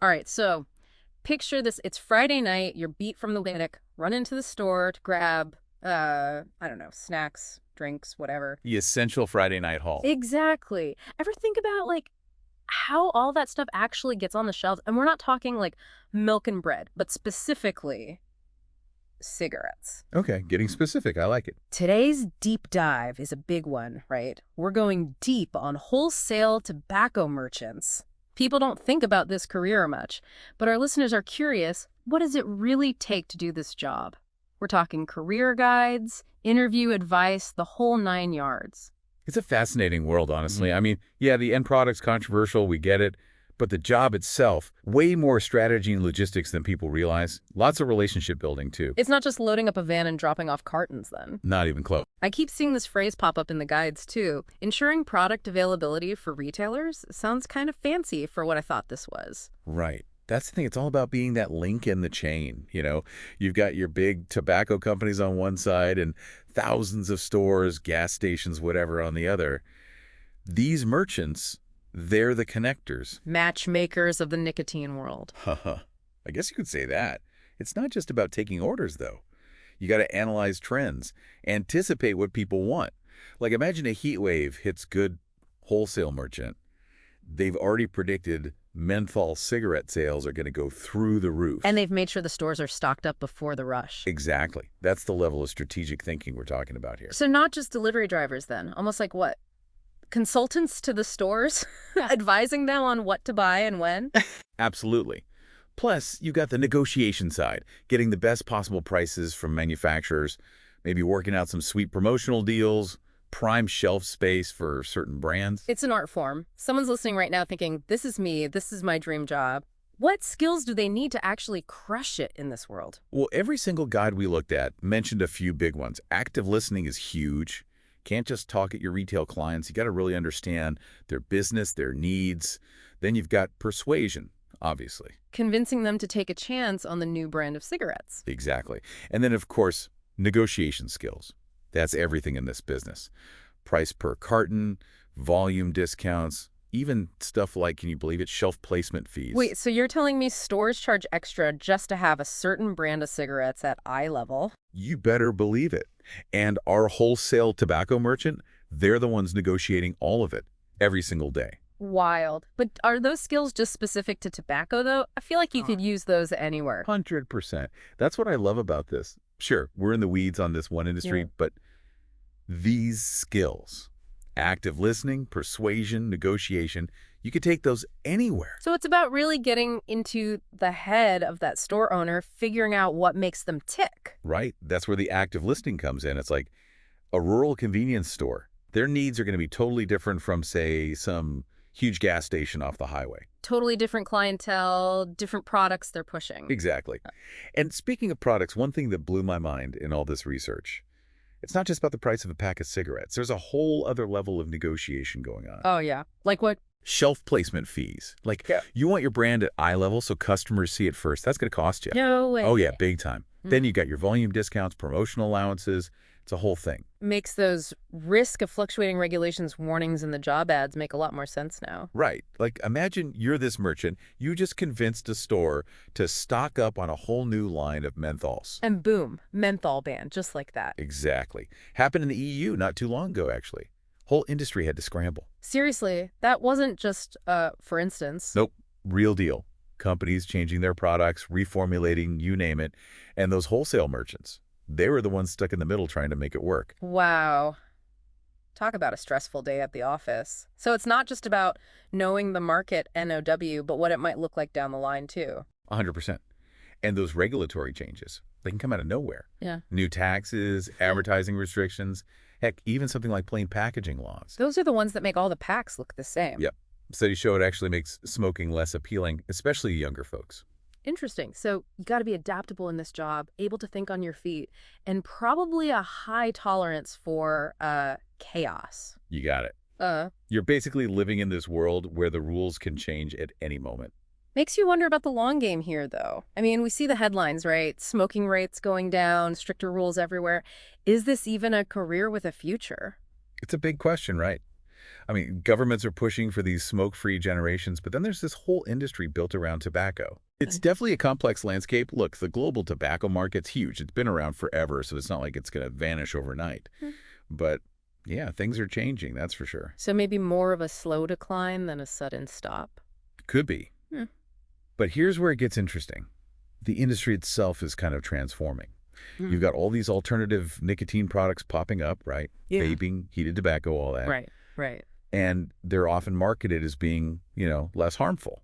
All right, so picture this. It's Friday night. You're beat from the picnic. Run into the store to grab, I don't know, snacks, drinks, whatever. The essential Friday night haul. Exactly. Ever think about, like, how all that stuff actually gets on the shelves? And we're not talking, like, milk and bread, but specifically cigarettes. Okay, getting specific. I like it. Today's deep dive is a big one, right? We're going deep on wholesale tobacco merchants. People don't think about this career much, but our listeners are curious, what does it really take to do this job? We're talking career guides, interview advice, the whole 9 yards. It's a fascinating world, honestly. I mean, yeah, the end product's controversial, we get it, but the job itself, way more strategy and logistics than people realize. Lots of relationship building, too. It's not just loading up a van and dropping off cartons, then. Not even close. I keep seeing this phrase pop up in the guides, too. Ensuring product availability for retailers sounds kind of fancy for what I thought this was. Right. That's the thing. It's all about being that link in the chain, You've got your big tobacco companies on one side and thousands of stores, gas stations, whatever on the other. These merchants, they're the connectors. Matchmakers of the nicotine world. Haha. I guess you could say that. It's not just about taking orders, though. You got to analyze trends, anticipate what people want. Like imagine a heat wave hits good wholesale merchant. They've already predicted menthol cigarette sales are going to go through the roof. And they've made sure the stores are stocked up before the rush. Exactly. That's the level of strategic thinking we're talking about here. So not just delivery drivers then, almost like what? Consultants to the stores, advising them on what to buy and when? Absolutely. Plus, you've got the negotiation side, getting the best possible prices from manufacturers, maybe working out some sweet promotional deals, prime shelf space for certain brands. It's an art form. Someone's listening right now thinking, this is me, this is my dream job. What skills do they need to actually crush it in this world? Well, every single guide we looked at mentioned a few big ones. Active listening is huge. Can't just talk at your retail clients. You got to really understand their business, their needs. Then you've got persuasion, obviously. Convincing them to take a chance on the new brand of cigarettes. Exactly. And then, of course, negotiation skills. That's everything in this business. Price per carton, volume discounts, even stuff like, can you believe it, shelf placement fees. Wait, so you're telling me stores charge extra just to have a certain brand of cigarettes at eye level? You better believe it. And our wholesale tobacco merchant, they're the ones negotiating all of it every single day. Wild. But are those skills just specific to tobacco, though? I feel like you could use those anywhere. 100%. That's what I love about this. Sure, we're in the weeds on this one industry, but these skills, active listening, persuasion, negotiation, you could take those anywhere. So it's about really getting into the head of that store owner, figuring out what makes them tick. Right? That's where the active listening comes in. It's like a rural convenience store. Their needs are going to be totally different from, say, some huge gas station off the highway. Totally different clientele, different products they're pushing. Exactly. And speaking of products, one thing that blew my mind in all this research, it's not just about the price of a pack of cigarettes. There's a whole other level of negotiation going on. Oh, yeah. Like what? Shelf placement fees. Like, you want your brand at eye level so customers see it first. That's going to cost you. No way. Oh, yeah, big time. Then you got your volume discounts, promotional allowances. It's a whole thing. Makes those risk of fluctuating regulations warnings in the job ads make a lot more sense now. Right. Like, imagine you're this merchant. You just convinced a store to stock up on a whole new line of menthols. And boom, menthol ban, just like that. Exactly. Happened in the EU not too long ago, actually. Whole industry had to scramble. Seriously, that wasn't just, for instance. Nope. Real deal. Companies changing their products, reformulating, you name it. And those wholesale merchants, they were the ones stuck in the middle trying to make it work. Wow. Talk about a stressful day at the office. So it's not just about knowing the market NOW, but what it might look like down the line, too. 100%. And those regulatory changes, they can come out of nowhere. Yeah. New taxes, advertising restrictions, heck, even something like plain packaging laws. Those are the ones that make all the packs look the same. Yep. Studies show it actually makes smoking less appealing, especially to younger folks. Interesting. So you got to be adaptable in this job, able to think on your feet, and probably a high tolerance for chaos. You got it. You're basically living in this world where the rules can change at any moment. Makes you wonder about the long game here, though. I mean, we see the headlines, right? Smoking rates going down, stricter rules everywhere. Is this even a career with a future? It's a big question, right? I mean, governments are pushing for these smoke-free generations, but then there's this whole industry built around tobacco. It's definitely a complex landscape. Look, the global tobacco market's huge. It's been around forever, so it's not like it's going to vanish overnight. Hmm. But yeah, things are changing, that's for sure. So maybe more of a slow decline than a sudden stop. Could be. Hmm. But here's where it gets interesting. The industry itself is kind of transforming. Hmm. You've got all these alternative nicotine products popping up, right? Yeah. Vaping, heated tobacco, all that. Right. And they're often marketed as being, less harmful.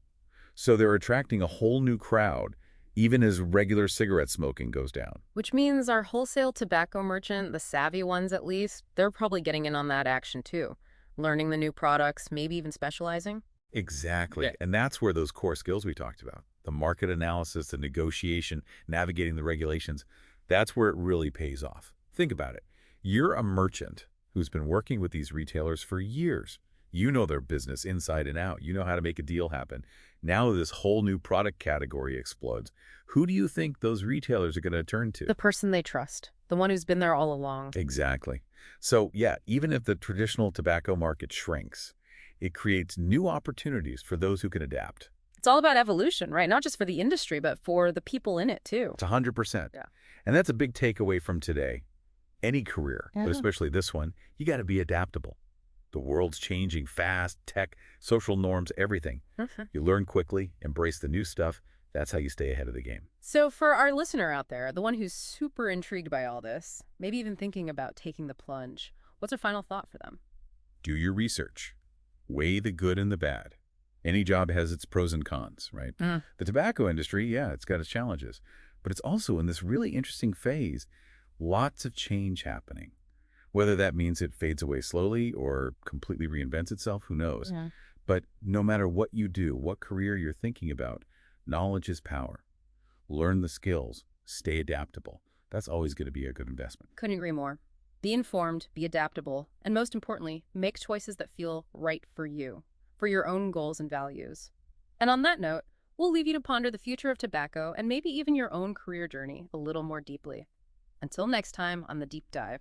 So they're attracting a whole new crowd, even as regular cigarette smoking goes down. Which means our wholesale tobacco merchant, the savvy ones at least, they're probably getting in on that action too. Learning the new products, maybe even specializing. Exactly. Yeah. And that's where those core skills we talked about, the market analysis, the negotiation, navigating the regulations, that's where it really pays off. Think about it. You're a merchant who's been working with these retailers for years. You know their business inside and out. You know how to make a deal happen. Now this whole new product category explodes. Who do you think those retailers are going to turn to? The person they trust, the one who's been there all along. Exactly. So yeah, even if the traditional tobacco market shrinks, it creates new opportunities for those who can adapt. It's all about evolution, right? Not just for the industry, but for the people in it too. It's 100%. Yeah. And that's a big takeaway from today. Any career, Yeah. but especially this one, you got to be adaptable. The world's changing fast, tech, social norms, everything. You learn quickly, embrace the new stuff. That's how you stay ahead of the game. So for our listener out there, the one who's super intrigued by all this, maybe even thinking about taking the plunge, what's a final thought for them? Do your research. Weigh the good and the bad. Any job has its pros and cons, right? The tobacco industry, yeah, it's got its challenges. But it's also in this really interesting phase. Lots of change happening. Whether that means it fades away slowly or completely reinvents itself, who knows? Yeah. But no matter what you do, what career you're thinking about, knowledge is power. Learn the skills. Stay adaptable. That's always going to be a good investment. Couldn't agree more. Be informed, be adaptable, and most importantly, make choices that feel right for you, for your own goals and values. And on that note, we'll leave you to ponder the future of tobacco and maybe even your own career journey a little more deeply. Until next time on The Deep Dive.